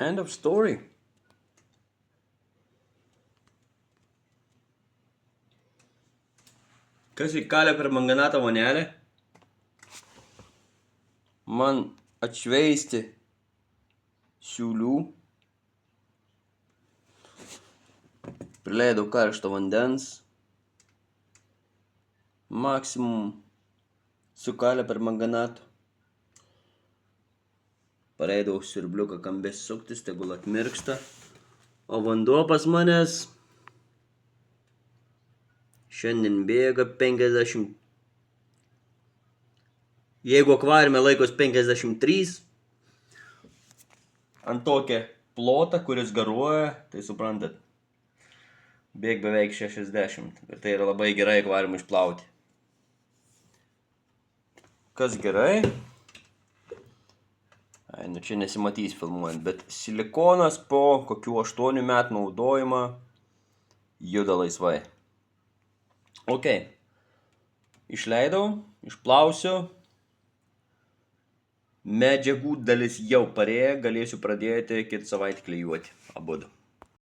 End of story. Kas įkalė per manganatą vonelę? Man atšveisti siūlių. Prileidau karšto vandens. Maksimum sukalė per manganatą. Pareidau siurbliuką kambės suktis, tegul atmirksta. O vanduo pas manęs šiandien bėga 50. Jeigu akvariume laikos 53, ant tokią plotą, kuris garuoja, tai suprantat, bėg beveik 60. Ir tai yra labai gerai akvariumą išplauti. Kas gerai? Nu čia nesimatys filmuojant, bet silikonas po kokių 8 metų naudojimą juda laisvai. Ok. Išleidau, išplausiu. Medžiagų dalis jau parėjo, galėsiu pradėti kitą savaitę klijuoti abudu.